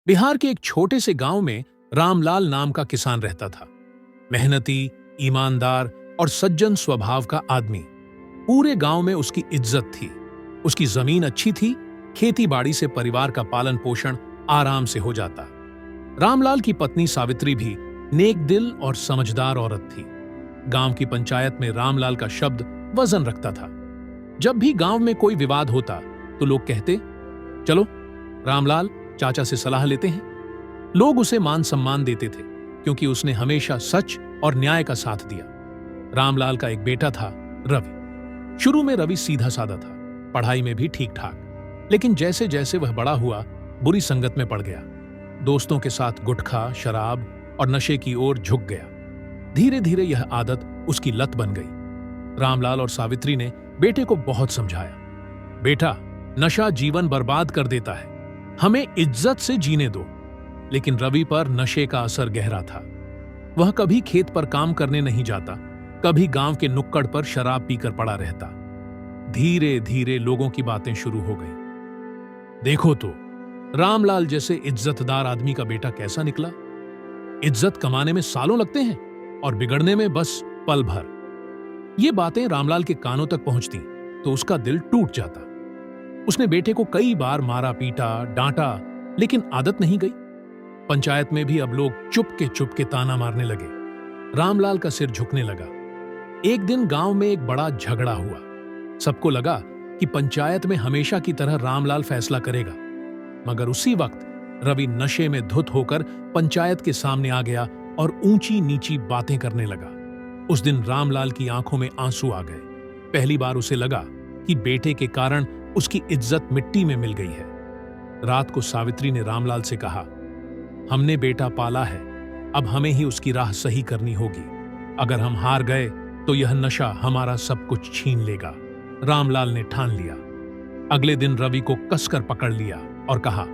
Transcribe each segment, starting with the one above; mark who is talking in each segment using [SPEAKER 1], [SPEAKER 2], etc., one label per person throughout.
[SPEAKER 1] बिहार के एक छोटे से गांव में रामलाल नाम का किसान रहता था। मेहनती, ईमानदार और सज्जन स्वभाव का आदमी। पूरे गांव में उसकी इज्जत थी। उसकी जमीन अच्छी थी, खेती बाड़ी से परिवार का पालन पोषण आराम से हो जाता। रामलाल की पत्नी सावित्री भी नेक दिल और समझदार औरत थी। गांव की पंचायत में रामलाल का शब्द वजन रखता था। जब भी गांव में कोई विवाद होता तो लोग कहते, चलो रामलाल चाचा से सलाह लेते हैं। लोग उसे मान सम्मान देते थे क्योंकि उसने हमेशा सच और न्याय का साथ दिया। रामलाल का एक बेटा था, रवि। शुरू में रवि सीधा साधा था, पढ़ाई में भी ठीक ठाक, लेकिन जैसे जैसे वह बड़ा हुआ बुरी संगत में पड़ गया। दोस्तों के साथ गुटखा, शराब और नशे की ओर झुक गया। धीरे धीरे यह आदत उसकी लत बन गई। रामलाल और सावित्री ने बेटे को बहुत समझाया, बेटा नशा जीवन बर्बाद कर देता है, हमें इज्जत से जीने दो। लेकिन रवि पर नशे का असर गहरा था। वह कभी खेत पर काम करने नहीं जाता, कभी गांव के नुक्कड़ पर शराब पीकर पड़ा रहता। धीरे धीरे लोगों की बातें शुरू हो गई, देखो तो रामलाल जैसे इज्जतदार आदमी का बेटा कैसा निकला। इज्जत कमाने में सालों लगते हैं और बिगड़ने में बस पल भर। ये बातें रामलाल के कानों तक पहुंचती तो उसका दिल टूट जाता। उसने बेटे को कई बार मारा पीटा, डांटा, लेकिन आदत नहीं गई। पंचायत में भी अब लोग चुप के ताना मारने लगे। रामलाल का सिर झुकने लगा। एक दिन गांव में एक बड़ा झगड़ा हुआ। सबको लगा कि पंचायत में हमेशा की तरह रामलाल फैसला करेगा, मगर उसी वक्त रवि नशे में धुत होकर पंचायत के सामने आ गया और ऊंची नीची बातें करने लगा। उस दिन रामलाल की आंखों में आंसू आ गए। पहली बार उसे लगा कि बेटे के कारण उसकी इज्जत मिट्टी में मिल गई है। रात को सावित्री ने रामलाल से कहा, हमने बेटा पाला है, अब हमें ही उसकी राह सही करनी होगी। अगर हम हार गए तो यह नशा हमारा सब कुछ छीन लेगा। रामलाल ने ठान लिया। अगले दिन रवि को कसकर पकड़ लिया और कहा,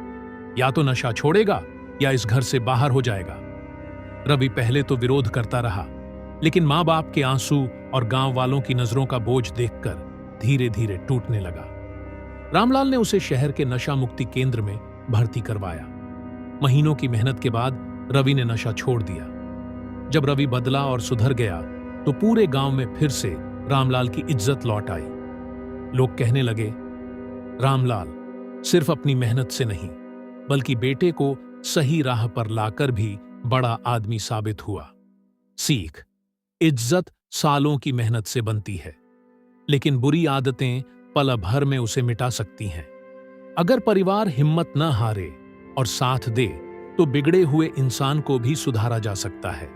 [SPEAKER 1] या तो नशा छोड़ेगा या इस घर से बाहर हो जाएगा। रवि पहले तो विरोध करता रहा, लेकिन मां बाप के आंसू और गांव वालों की नजरों का बोझ देखकर धीरे धीरे टूटने लगा। रामलाल ने उसे शहर के नशा मुक्ति केंद्र में भर्ती करवाया। महीनों की मेहनत के बाद रवि ने नशा छोड़ दिया। जब रवि बदला और सुधर गया तो पूरे गांव में फिर से रामलाल की इज्जत लौट आई। लोग कहने लगे, रामलाल सिर्फ अपनी मेहनत से नहीं बल्कि बेटे को सही राह पर लाकर भी बड़ा आदमी साबित हुआ। सीख, इज्जत सालों की मेहनत से बनती है, लेकिन बुरी आदतें पल भर में उसे मिटा सकती हैं। अगर परिवार हिम्मत न हारे और साथ दे तो बिगड़े हुए इंसान को भी सुधारा जा सकता है।